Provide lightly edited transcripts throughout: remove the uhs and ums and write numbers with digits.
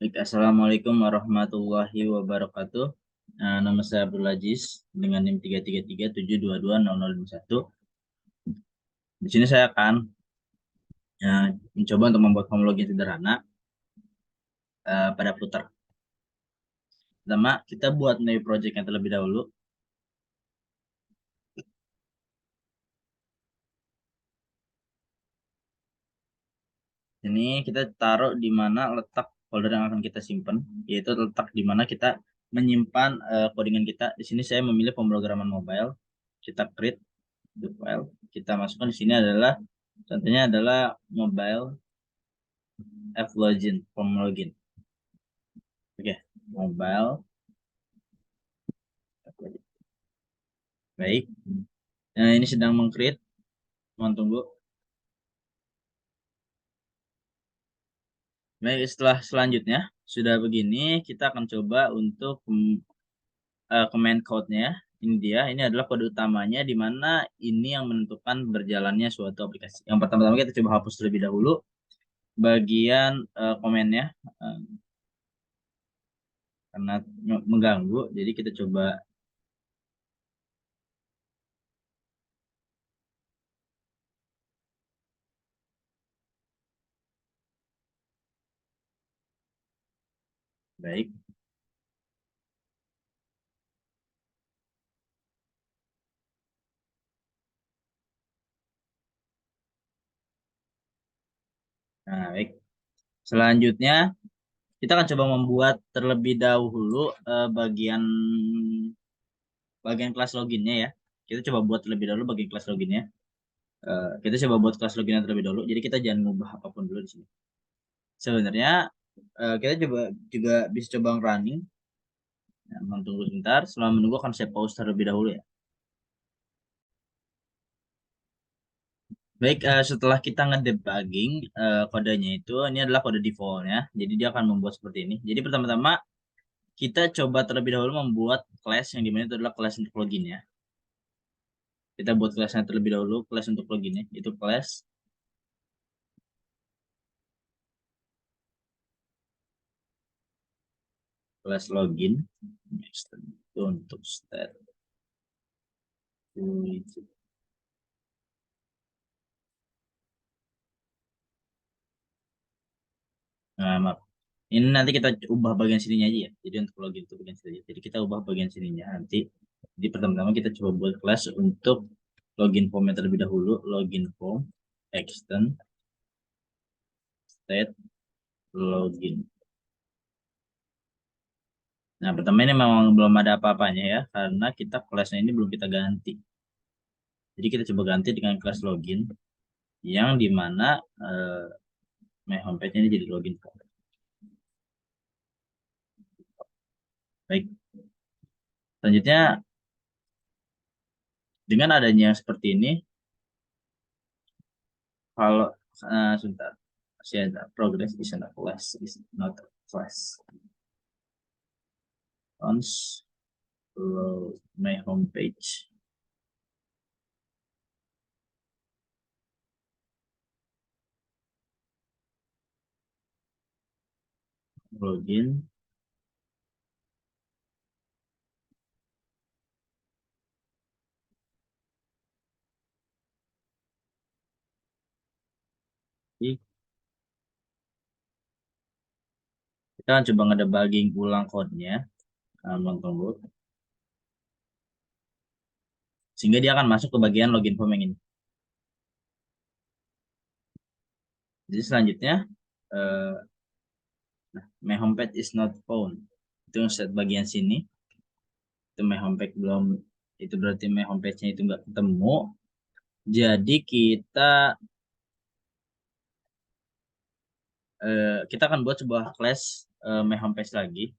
Baik, Assalamualaikum warahmatullahi wabarakatuh. Nama saya Abdul Aziz dengan NIM 33377220051. Di sini saya akan mencoba untuk membuat form login sederhana pada Flutter. Pertama, kita buat new project yang terlebih dahulu. Ini kita taruh di mana letak folder yang akan kita simpan, yaitu letak di mana kita menyimpan codingan kita. Di sini saya memilih pemrograman mobile. Kita create the file. Kita masukkan di sini adalah contohnya adalah mobile login, form login. Oke, mobile. Baik. Nah, ini sedang meng-create. Mohon tunggu. Baik, setelah selanjutnya sudah begini, kita akan coba untuk command code-nya. Ini dia, ini adalah kode utamanya di mana ini yang menentukan berjalannya suatu aplikasi. Yang pertama-tama kita coba hapus terlebih dahulu bagian komennya karena mengganggu. Jadi kita coba. Baik. Nah, baik. Selanjutnya kita akan coba membuat terlebih dahulu bagian kelas loginnya ya. Kita coba buat terlebih dahulu bagian kelas loginnya. Kita coba buat kelas loginnya terlebih dahulu. Jadi kita jangan mengubah apapun dulu di sini. Sebenarnya kita coba juga bisa coba running. Nah, tunggu sebentar. Selama menunggu akan saya pause terlebih dahulu ya. Baik, setelah kita ngedebugging kodenya itu, ini adalah kode defaultnya. Jadi dia akan membuat seperti ini. Jadi pertama-tama kita coba terlebih dahulu membuat class yang dimana itu adalah class untuk login ya. Kita buat kelasnya terlebih dahulu, kelas untuk loginnya. Itu kelas login. Itu untuk start. Nah, maaf. Ini nanti kita ubah bagian sininya aja ya. Jadi untuk login itu bagian sini aja. Jadi kita ubah bagian sininya nanti. Jadi pertama-tama kita coba buat kelas untuk login form terlebih dahulu. Login form, extend, state, login. Nah, pertama ini memang belum ada apa-apanya ya. Karena kita kelasnya ini belum kita ganti. Jadi kita coba ganti dengan kelas login. Yang dimana my homepage ini jadi login form. Baik. Selanjutnya dengan adanya seperti ini, kalau sebentar, masih ada progress is not class is not class. Once my homepage. Login. Kita akan coba ngedebugging ulang code-nya. Tunggu. Sehingga dia akan masuk ke bagian login form yang ini. Jadi selanjutnya, my homepage is not found. Itu set bagian sini. Itu my homepage belum. Itu berarti my homepage-nya itu nggak ketemu. Jadi kita akan buat sebuah class my homepage lagi.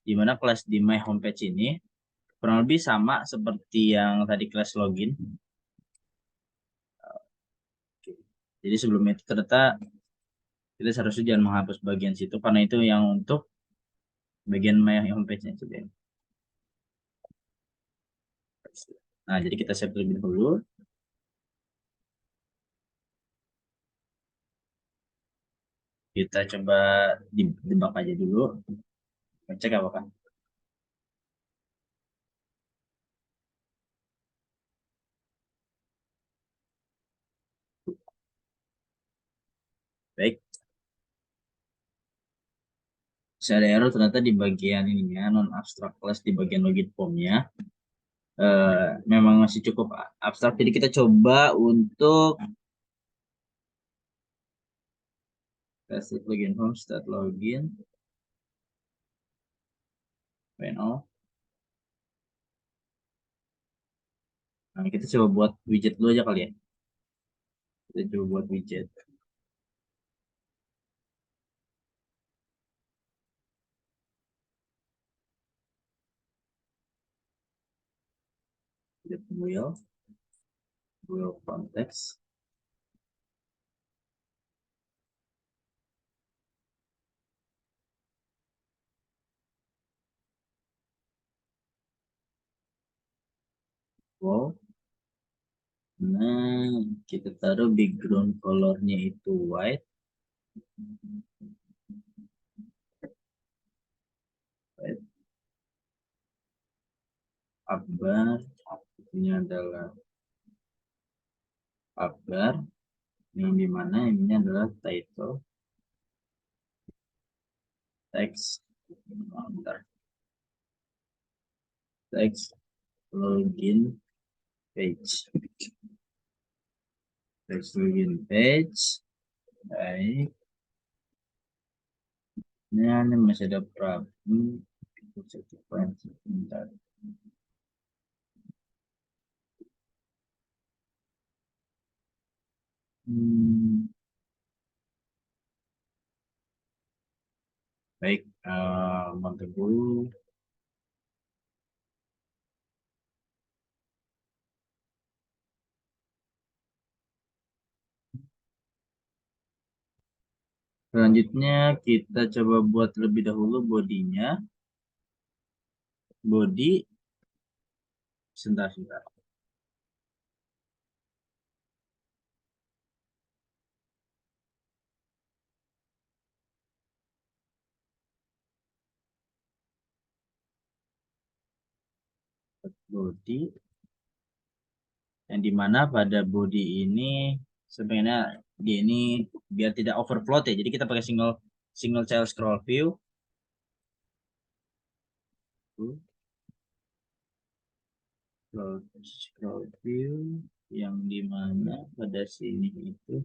Di mana kelas di my homepage ini kurang lebih sama seperti yang tadi kelas login. Jadi sebelumnya itu ternyata kita seharusnya jangan menghapus bagian situ karena itu yang untuk bagian my homepage-nya juga. Nah, jadi kita save terlebih dahulu. Kita coba debug aja dulu. Cek apakah. Baik. Saya ada error ternyata di bagian ininya, non abstract class di bagian login formnya. Memang masih cukup abstrak. Jadi kita coba untuk kasih login form start login. Final. Nah, kita coba buat widget dulu aja kali ya. Kita coba buat widget. Widget wheel context. Wow. Nah, kita taruh background colornya itu white. White. Akbar. Ini adalah Akbar. Yang dimana ini adalah title. Text. Bentar. Text login page. Text login page. Baik. Ini masih ada problem. Bentar. Baik, Bang Teguh. Selanjutnya kita coba buat lebih dahulu bodinya. Body, sebentar. Body, yang dimana pada body ini sebenarnya dia ini biar tidak overflow ya. Jadi kita pakai single child scroll view. Scroll view yang dimana pada sini itu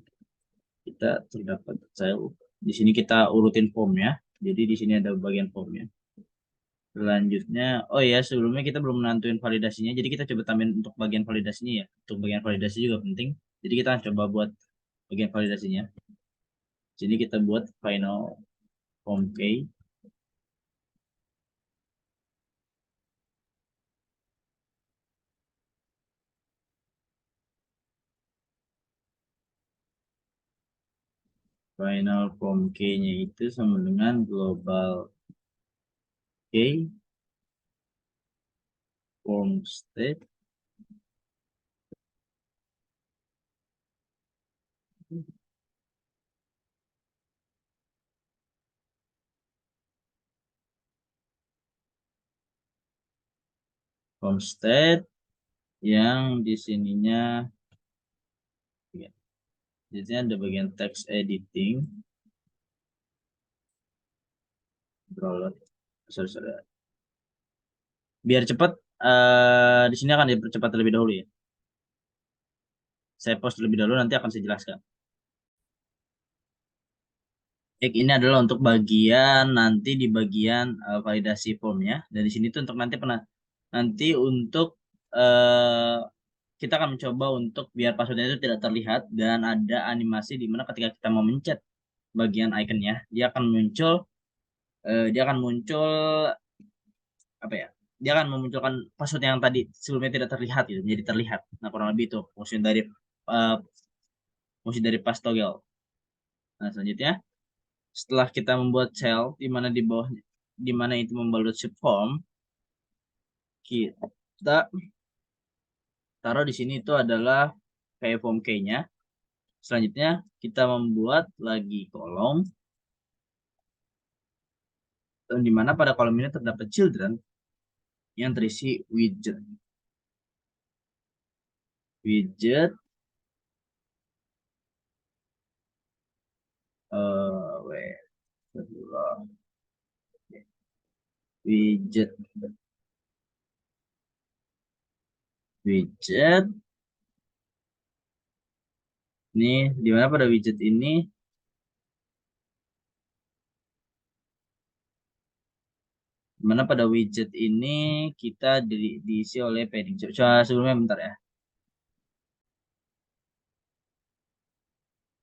kita terdapat child. Di sini kita urutin formnya. Jadi di sini ada bagian formnya. Selanjutnya, oh ya sebelumnya kita belum menentuin validasinya. Jadi kita coba tambahin untuk bagian validasinya ya. Untuk bagian validasi juga penting. Jadi kita coba buat bagian validasinya. Jadi kita buat final form key. Final form key-nya itu sama dengan global key form state form state yang di sininya ya, di sini ada bagian text editing download sorry. Biar cepat di sini akan dipercepat terlebih dahulu ya. Saya post terlebih dahulu nanti akan saya jelaskan. Ini adalah untuk bagian nanti di bagian validasi formnya. Dan di sini tuh untuk nanti untuk kita akan mencoba untuk biar passwordnya itu tidak terlihat dan ada animasi di mana ketika kita mau mencet bagian iconnya, dia akan muncul apa ya? Dia akan memunculkan password yang tadi sebelumnya tidak terlihat gitu, menjadi terlihat. Nah kurang lebih itu uh, fungsi dari pass toggle. Nah selanjutnya setelah kita membuat cell di mana di bawah di mana itu membalut subform, kita taruh di sini itu adalah kayak form key-nya. Selanjutnya kita membuat lagi kolom di mana pada kolom ini terdapat children yang terisi widget. Widget wait, widget widget ini di mana pada widget ini mana pada widget ini kita diisi oleh padding. Coba sebelumnya bentar ya.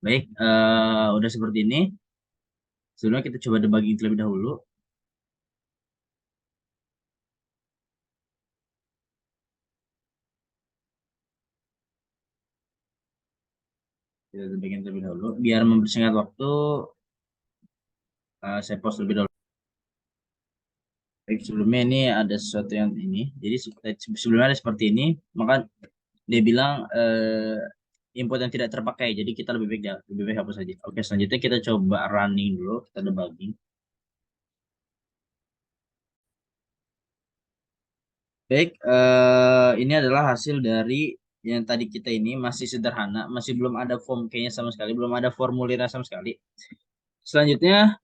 Baik, udah seperti ini. Sebelumnya kita coba debugging terlebih dahulu. Kita debugging terlebih dahulu. Biar mempersingkat waktu, saya pause terlebih dahulu. Baik, sebelumnya ini ada sesuatu yang ini. Jadi sebelumnya ada seperti ini, maka dia bilang input yang tidak terpakai. Jadi kita lebih baik hapus saja. Oke, selanjutnya kita coba running dulu, kita debugging. Baik, ini adalah hasil dari yang tadi kita ini masih sederhana, masih belum ada form kayaknya sama sekali, belum ada formulirnya sama sekali. Selanjutnya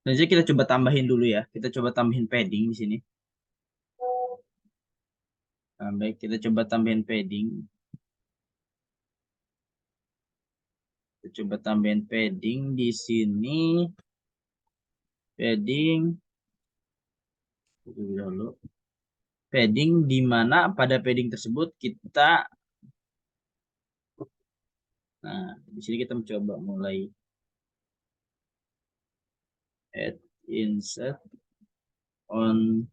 kita coba tambahin dulu ya. Kita coba tambahin padding di sini. Nah, baik, kita coba tambahin padding. Kita coba tambahin padding di sini. Padding dulu. Padding di mana pada padding tersebut kita di sini kita mencoba mulai add insert on.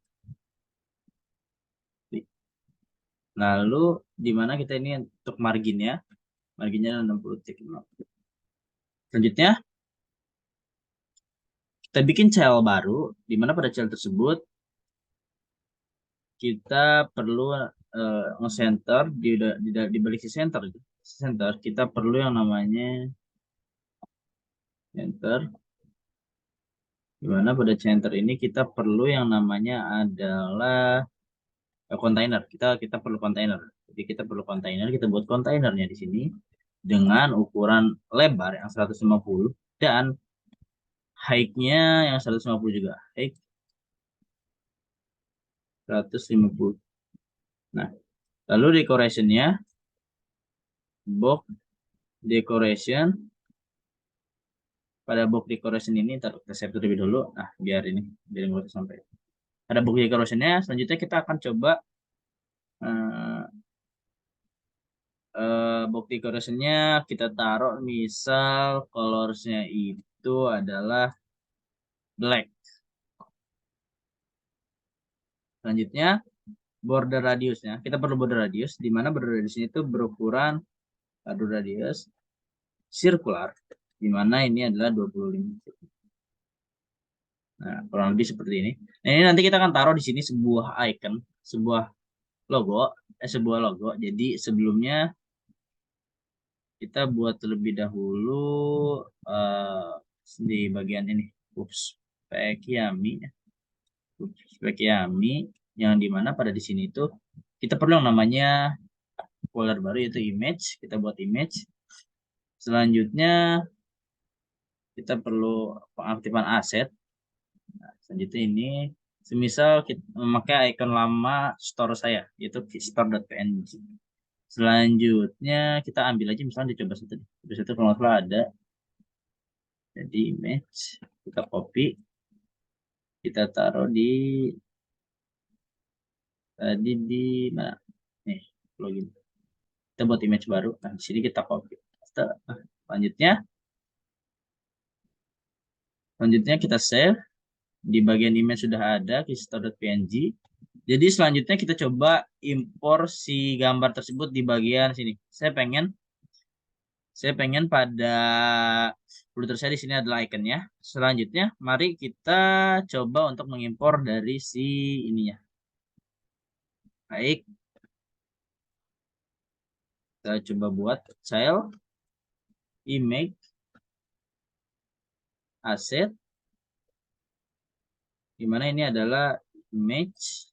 Lalu di mana kita ini untuk marginnya 60 titik. Selanjutnya kita bikin child baru di mana pada child tersebut kita perlu nge-center di balik si center kita perlu yang namanya center, di mana pada center ini kita perlu yang namanya adalah kontainer. Kita perlu kontainer. Jadi kita perlu kontainer, kita buat kontainernya di sini dengan ukuran lebar yang 150 dan height-nya yang 150 juga. Height 150. Nah, lalu decoration-nya box decoration. Pada box decoration ini kita save terlebih dulu. Nah, biar nggak usah sampai. Ada box decoration-nya. Selanjutnya kita akan coba box decoration-nya kita taruh misal colors-nya itu adalah black. Selanjutnya border radiusnya. Kita perlu border radius, di mana border radius itu berukuran border radius circular, di mana ini adalah 25. Nah, kurang lebih seperti ini. Nah, ini nanti kita akan taruh di sini sebuah icon, sebuah logo. Jadi sebelumnya kita buat terlebih dahulu di bagian ini, spek Yami, yang dimana pada di sini itu kita perlu yang namanya folder baru yaitu image. Kita buat image. Selanjutnya kita perlu pengaktifan aset. Nah, selanjutnya ini semisal kita memakai icon lama store saya yaitu store.png. Selanjutnya kita ambil aja misalnya dicoba satu kalau nggak salah ada. Jadi image kita copy, kita taruh di mana nih login. Kita buat image baru. Nah, di sini kita copy. Selanjutnya kita save. Di bagian image sudah ada store.png. Jadi selanjutnya kita coba impor si gambar tersebut di bagian sini. Saya pengen pada router saya di sini adalah iconnya. Selanjutnya mari kita coba untuk mengimpor dari si ininya. Baik. Kita coba buat child image aset, dimana ini adalah image.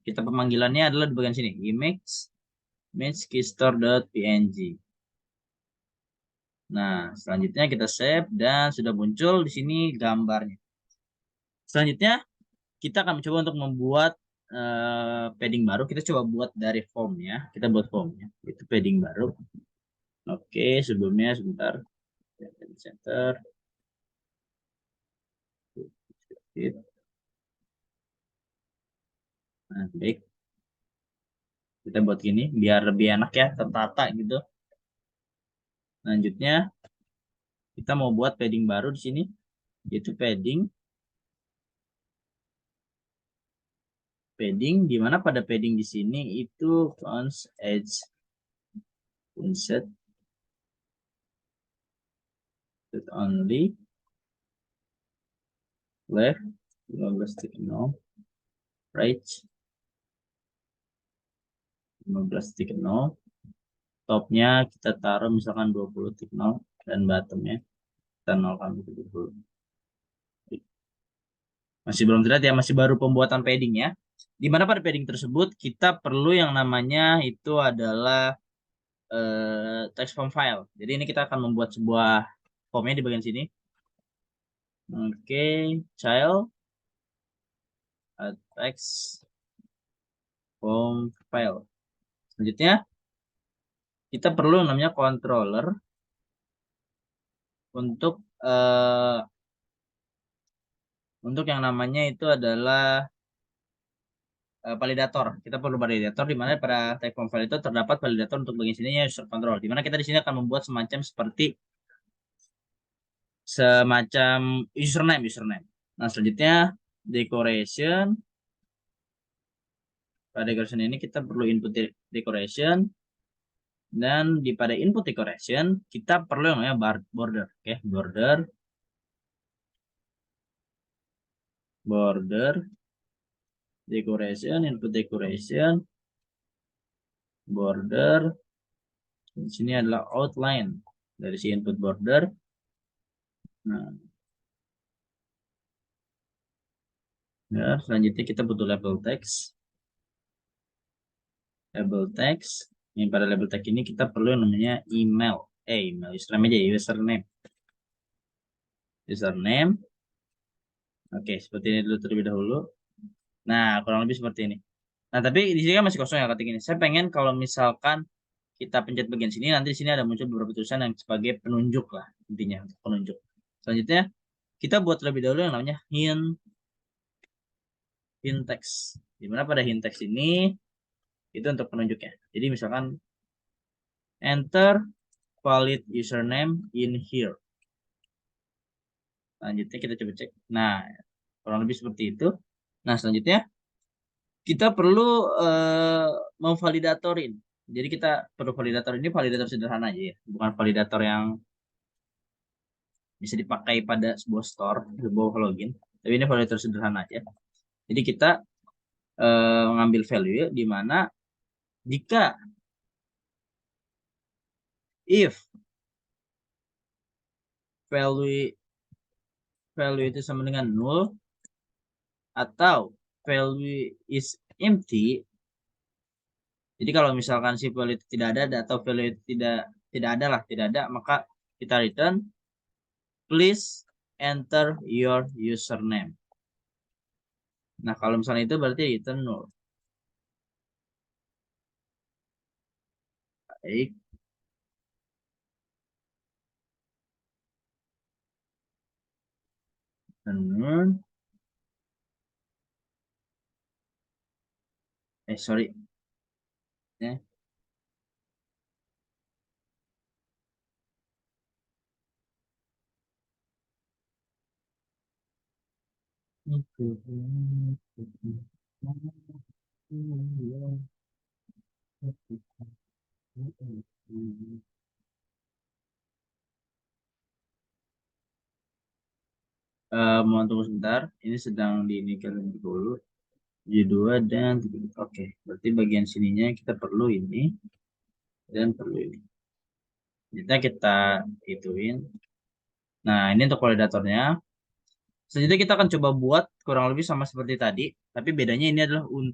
Kita pemanggilannya adalah di bagian sini, image keystore.png. Nah, selanjutnya kita save dan sudah muncul di sini gambarnya. Selanjutnya kita akan mencoba untuk membuat padding baru. Kita coba buat dari form ya. Kita buat formnya, itu padding baru. Oke, sebelumnya sebentar. Center. Nah, baik. Kita buat gini biar lebih enak ya, tertata gitu. Selanjutnya kita mau buat padding baru di sini, yaitu padding di mana pada padding di sini itu fonts edge inset only left 15 titik 0 right 15 titik 0, topnya kita taruh misalkan 20 titik 0 dan bottomnya kita 0,70. Masih belum terlihat ya, masih baru pembuatan padding ya. Di mana pada padding tersebut kita perlu yang namanya itu adalah text form file. Jadi ini kita akan membuat sebuah formnya di bagian sini. Oke, child text form file. Selanjutnya kita perlu yang namanya controller untuk yang namanya itu adalah validator. Kita perlu validator di mana pada type form file itu terdapat validator untuk bagian sini ya user control. Di mana kita di sini akan membuat semacam username. Nah, selanjutnya decoration. Pada decoration ini kita perlu input decoration, dan pada input decoration kita perlu yang namanya border. Oke, border decoration, input decoration, border. Di sini adalah outline dari si input border. Nah, ya, selanjutnya kita butuh label text. Label text. Yang pada label text ini kita perlu yang namanya email. Email username aja, username. Oke, seperti ini dulu terlebih dahulu. Nah, kurang lebih seperti ini. Nah, tapi di sini kan masih kosong ya ketik ini. Saya pengen kalau misalkan kita pencet bagian sini, nanti di sini ada muncul beberapa tulisan yang sebagai penunjuk lah, intinya penunjuk. Selanjutnya kita buat terlebih dahulu yang namanya hint text. Dimana pada hint text ini itu untuk penunjuknya. Jadi misalkan enter valid username in here. Selanjutnya kita coba cek. Nah, kurang lebih seperti itu. Nah, selanjutnya kita perlu memvalidatorin. Jadi kita perlu validator ini validator sederhana aja ya, bukan validator yang bisa dipakai pada sebuah store, sebuah login. Tapi ini validator sederhana aja. Jadi kita mengambil value di mana jika if value itu sama dengan null atau value is empty. Jadi kalau misalkan si value itu tidak ada atau value itu tidak ada, maka kita return please enter your username. Nah, kalau misalnya itu berarti return null. Baik. Null. Sorry. Ya. Mohon tunggu sebentar. Ini sedang diinikan dulu. J2 dan oke. Berarti bagian sininya kita perlu ini dan perlu ini. Kita ituin Nah, ini untuk validatornya. Selanjutnya kita akan coba buat kurang lebih sama seperti tadi, tapi bedanya ini adalah uh,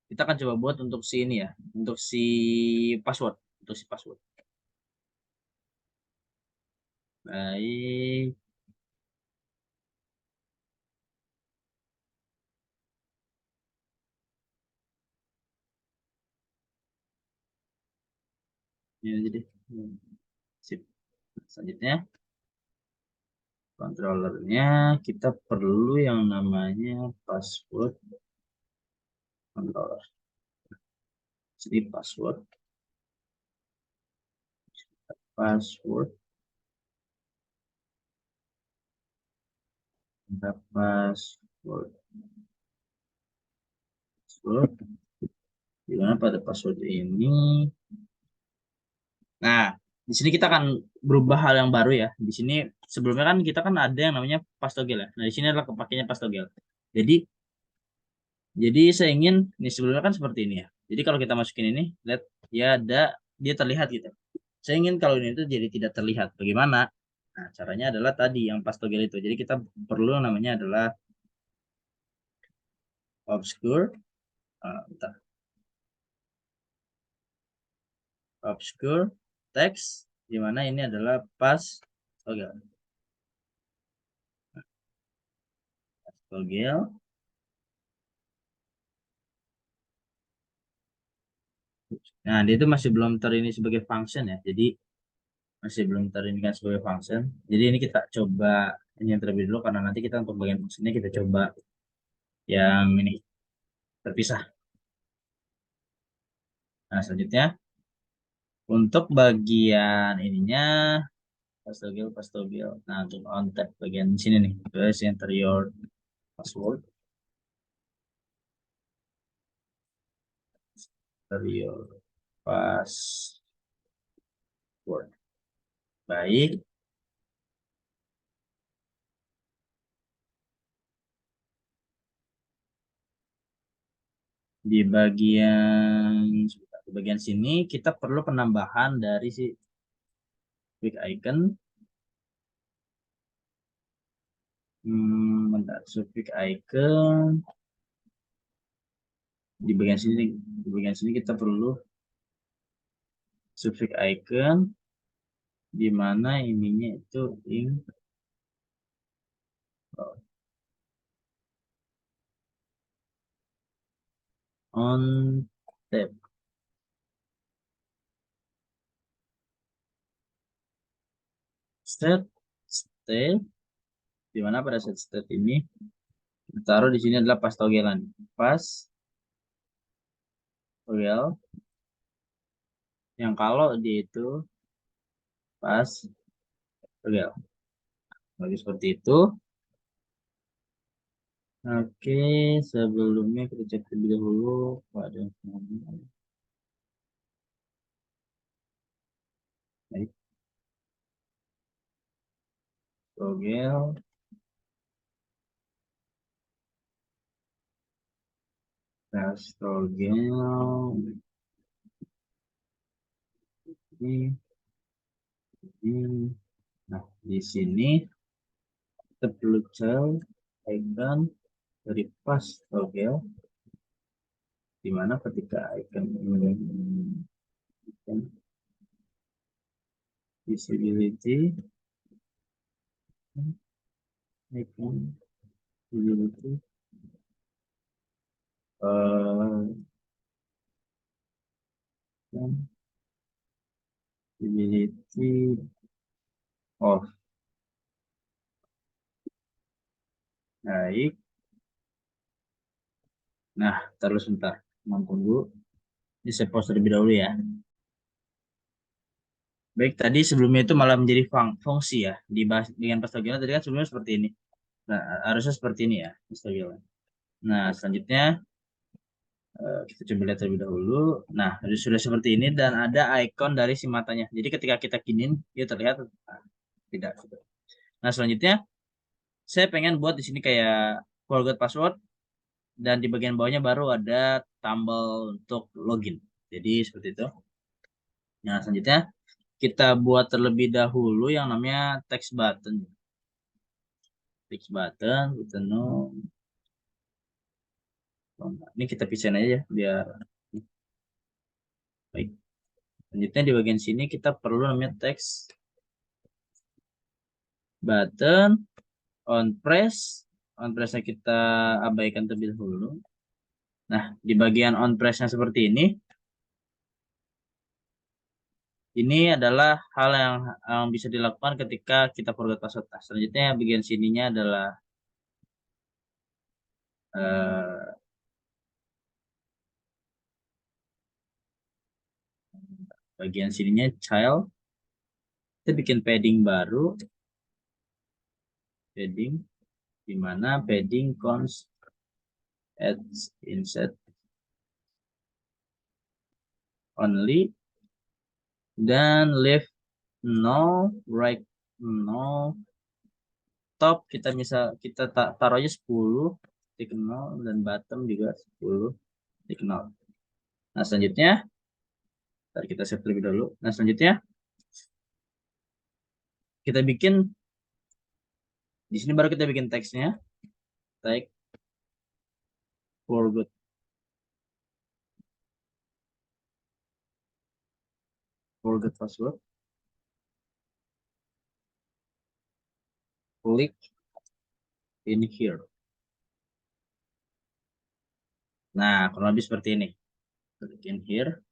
kita akan coba buat untuk si ini ya, untuk si password, untuk si password. Baik. Ini jadi sip. Selanjutnya controllernya kita perlu yang namanya password controller. Jadi password password password di mana pada password ini. Nah, di sini kita akan berubah hal yang baru ya. Di sini sebelumnya kan kita kan ada yang namanya pastogel ya. Nah, di sini adalah kepakainya pastogel. Jadi saya ingin ini sebelumnya kan seperti ini ya. Jadi kalau kita masukin ini, lihat dia terlihat gitu. Saya ingin kalau ini itu jadi tidak terlihat. Bagaimana? Nah, caranya adalah tadi yang pastogel itu. Jadi kita perlu yang namanya adalah obscure, bentar, obscure text, di mana ini adalah pastogel. Pastogel. Nah, dia itu masih belum ini sebagai function ya. Jadi masih belum terindikasi sebagai function. Jadi ini kita coba ini yang terlebih dulu karena nanti kita untuk bagian fungsinya kita coba yang ini terpisah. Nah, selanjutnya untuk bagian ininya pastogel. Nah, untuk on tab bagian sini nih, guys, enter your password, enter your password. Baik, di bagian sini kita perlu penambahan dari si quick icon. Bentar, quick icon di bagian sini kita perlu suffix icon di mana ininya itu on tab set state, di mana pada set state ini kita taruh di sini adalah pastogelan pastogel yang kalau di itu pastogel bagi seperti itu. Oke, sebelumnya kita cek terlebih dahulu pada baik, pastogel ini. Nah, di sini kita perlu cari icon dari pastogel di mana ketika icon ini visibility icon visibility visibility off. Baik. Nah, terus sebentar. Tunggu. Ini saya pause terlebih dahulu ya. Baik, tadi sebelumnya itu malah menjadi fungsi ya. Dibahas dengan pastogel tadi kan sebelumnya seperti ini. Nah, harusnya seperti ini ya, pastogel. Nah, selanjutnya kita coba lihat terlebih dahulu. Nah, sudah seperti ini dan ada icon dari si matanya. Jadi ketika kita kinin, dia terlihat tidak. Nah, selanjutnya saya pengen buat di sini kayak forgot password. dan di bagian bawahnya baru ada tombol untuk login. Jadi seperti itu. Nah, selanjutnya kita buat terlebih dahulu yang namanya text button. Text button, button no. Ini kita pisahin aja ya, biar baik. Selanjutnya di bagian sini kita perlu namanya text button on press. On pressnya kita abaikan terlebih dahulu. Nah, di bagian on pressnya seperti ini adalah hal yang bisa dilakukan ketika kita forgot password. Nah, selanjutnya bagian sininya adalah eh, bagian sininya child. Kita bikin padding baru, padding di mana padding const at insert only dan left no, right no, top kita taruh aja 10 titik 0 dan bottom juga 10 titik 0. Nah, selanjutnya kita save terlebih dahulu. Nah, selanjutnya kita bikin di sini baru kita bikin teksnya. Tag forgot password. Click in here. Nah, kurang lebih seperti ini. Click in here.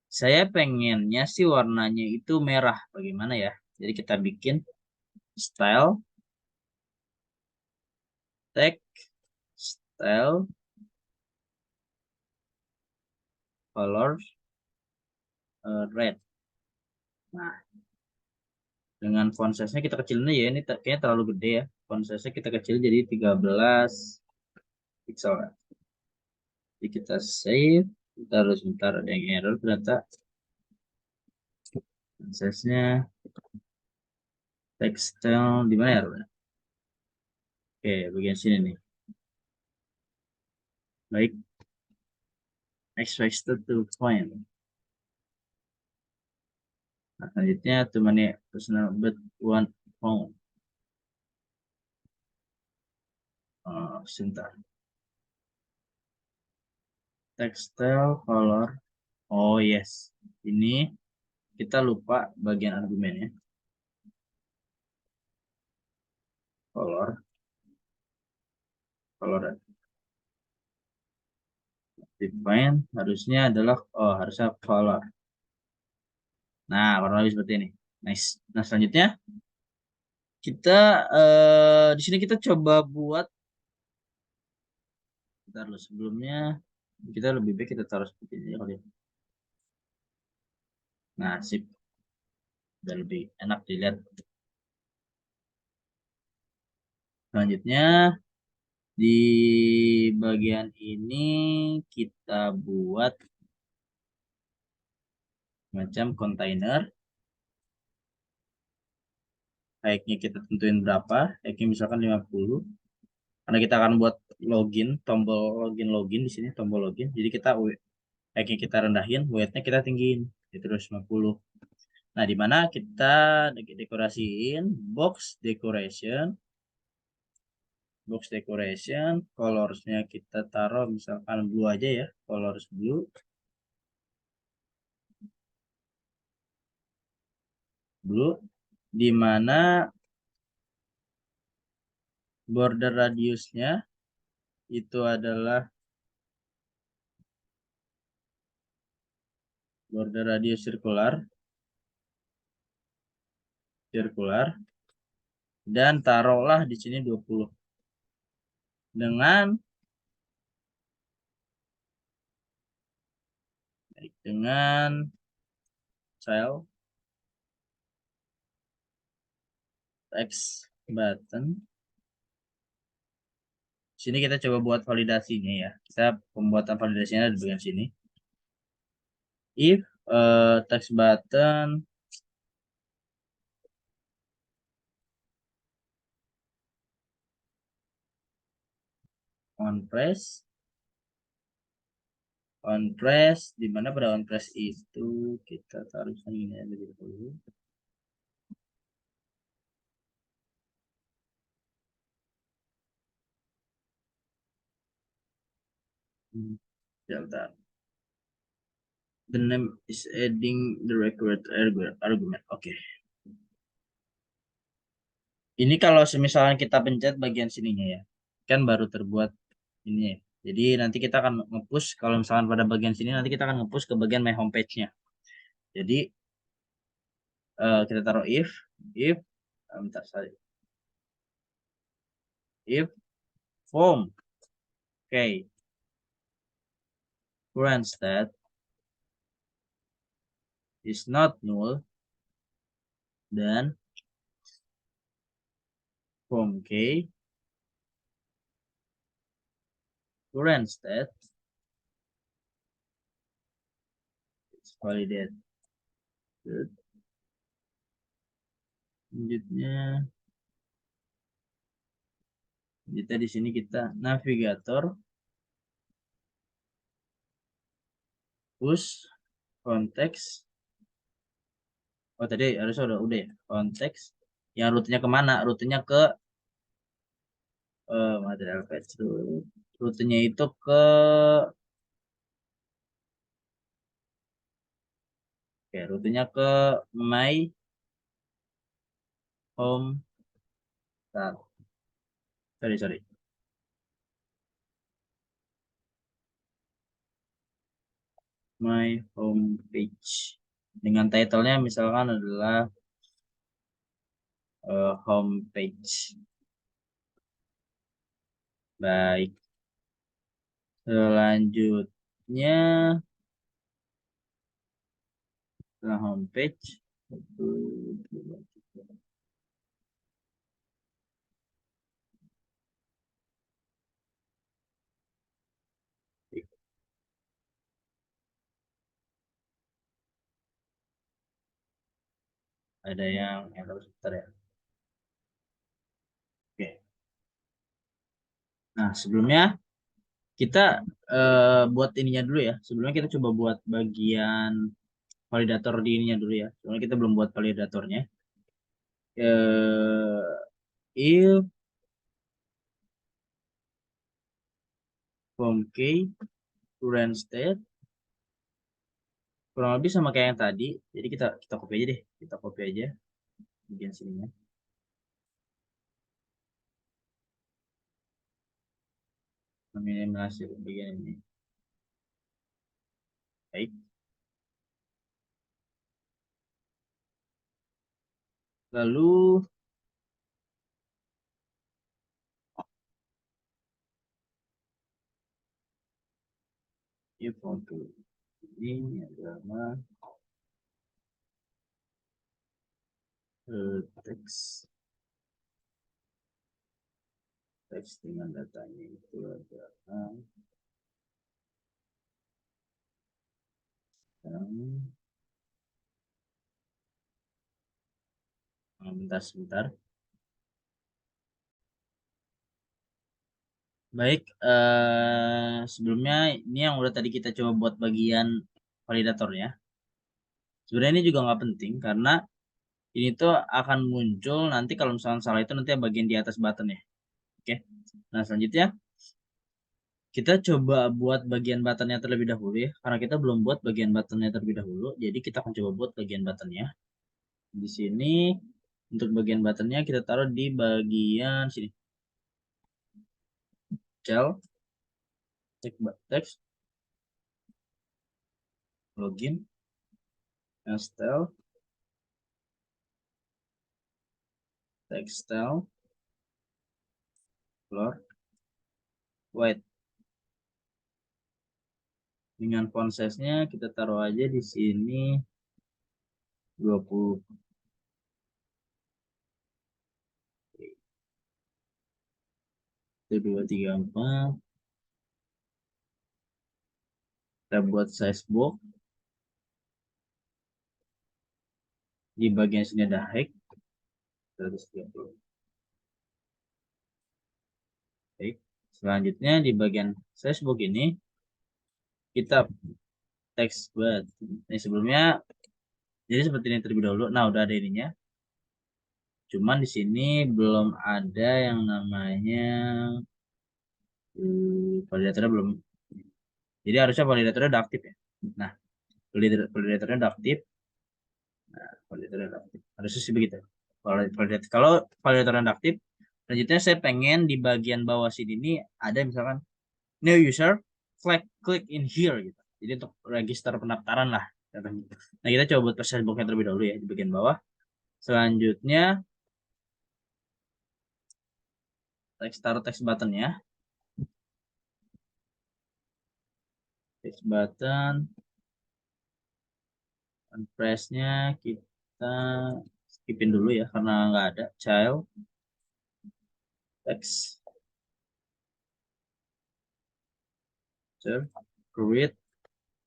Saya pengennya sih warnanya itu merah. Bagaimana ya? Jadi kita bikin style tag style color red. Nah, dengan font size-nya kita kecilin aja ya. Ini kayaknya terlalu gede ya. Font size-nya kita kecil jadi 13 pixel. Jadi kita save. Kita harus bentar ada yang error ternyata. Size-nya textile di mana ya? Oke, bagian sini nih. Baik, expected to point. Nah, selanjutnya too many personal but one phone. Sebentar. Textile color. Oh yes, ini kita lupa bagian argumennya. Color define harusnya adalah harusnya color. Nah, kurang lebih seperti ini. Nice. Nah, selanjutnya kita di sini kita coba buat. Bentar dulu, sebelumnya kita lebih baik kita taruh seperti ini kali ya. Nah, sip. Udah lebih enak dilihat. Selanjutnya di bagian ini kita buat macam kontainer. Height-nya kita tentuin berapa? Height-nya misalkan 50. Karena kita akan buat login, tombol login di sini tombol login. Jadi kita height-nya kita rendahin, weight-nya kita tinggiin. Itu terus 50. Nah, di mana kita dekorasiin box decoration, colorsnya kita taruh misalkan blue aja ya, colors blue, di mana border radiusnya itu adalah border radius sirkular dan taruhlah di sini 20 dengan style text button. Sini kita coba buat validasinya ya. Kita pembuatan validasinya ada di bagian sini. If text button on press di mana pada on press itu kita taruh ini lebih dulu. Sebentar. The name is adding the required argument. Oke. Ini kalau misalnya kita pencet bagian sininya ya, kan baru terbuat ini ya. Jadi nanti kita akan nge-push, kalau misalkan pada bagian sini nanti kita akan nge-push ke bagian my homepage-nya. Jadi kita taruh if bentar sorry. If form okay current state is not null, then form k current state is validated. Selanjutnya di sini kita navigator push konteks. Oh tadi harusnya udah ya, konteks yang rutenya kemana, rutenya ke material page dulu, rutenya itu ke rutenya ke my home sorry my home page dengan title-nya misalkan adalah home page. Baik, selanjutnya setelah home page ada yang error sebentar ya. Oke. Nah, sebelumnya kita buat ininya dulu ya. Sebelumnya kita coba buat bagian validator di ininya dulu ya. Soalnya kita belum buat validatornya. If form k current state kurang lebih sama kayak yang tadi. Jadi kita copy aja deh. Kita copy aja bagian sininya. Meminimalisir bagian ini. Baik. Lalu if form k ini adalah teks dengan datanya itu adalah sebentar. Baik, sebelumnya ini yang udah tadi kita coba buat bagian validatornya. Sebenarnya ini juga nggak penting karena ini tuh akan muncul nanti kalau misalnya salah itu nanti bagian di atas button ya. Oke. Nah selanjutnya kita coba buat bagian buttonnya terlebih dahulu ya. Karena kita belum buat bagian buttonnya terlebih dahulu. Jadi kita akan coba buat bagian buttonnya. Di sini untuk bagian buttonnya kita taruh di bagian sini. Shell text login style textile floor white. Dengan font size-nya kita taruh aja di sini 20. Itu 234. Kita buat size box. Di bagian sini ada height 130. Baik, Selanjutnya di bagian Facebook ini kita teks buat ini sebelumnya. Jadi seperti ini terlebih dahulu. Nah, udah ada ininya. Cuman di sini belum ada yang namanya validatornya belum. Jadi harusnya validatornya udah aktif ya. Nah, validatornya udah aktif. Nah, validatornya udah aktif. Harusnya sih begitu. Kalau validatornya udah aktif, selanjutnya saya pengen di bagian bawah sini ini ada misalkan new user, click in here gitu. Jadi untuk register pendaftaran lah. Nah, kita coba buat Facebooknya terlebih dahulu ya di bagian bawah. Selanjutnya taruh text buttonnya. Text button, pressnya kita skipin dulu ya karena nggak ada child text create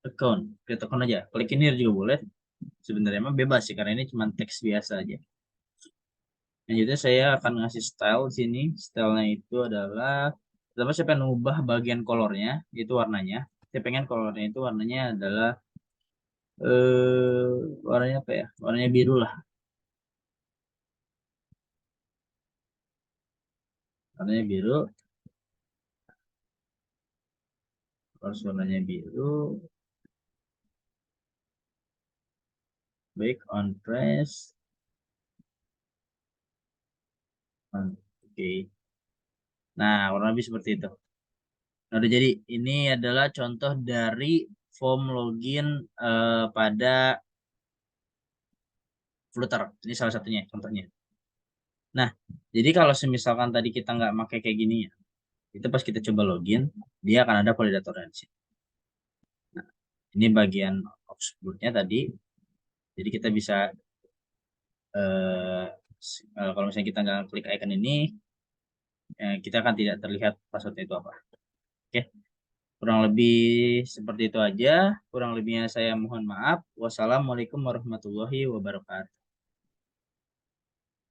create account aja. Klik ini juga boleh. Sebenarnya mah bebas sih karena ini cuma teks biasa aja. Selanjutnya saya akan ngasih style di sini. Stylenya itu adalah pertama saya pengen ubah bagian colornya, itu warnanya. Saya pengen colornya itu warnanya adalah warnanya apa ya? Warnanya biru lah. Warnanya biru. Harus warnanya biru. Baik on press. Oke. Nah, warna lebih seperti itu. Nah, udah jadi ini adalah contoh dari form login pada Flutter. Ini salah satunya contohnya. Nah, jadi kalau misalkan tadi kita nggak pakai kayak gini ya, itu pas kita coba login, dia akan ada validatornya di sini. Nah, ini bagian Oxfordnya tadi. Jadi kita bisa eh, kalau misalnya kita nggak klik icon ini, kita akan tidak terlihat passwordnya itu apa. Oke, kurang lebih seperti itu aja. Kurang lebihnya saya mohon maaf. Wassalamualaikum warahmatullahi wabarakatuh.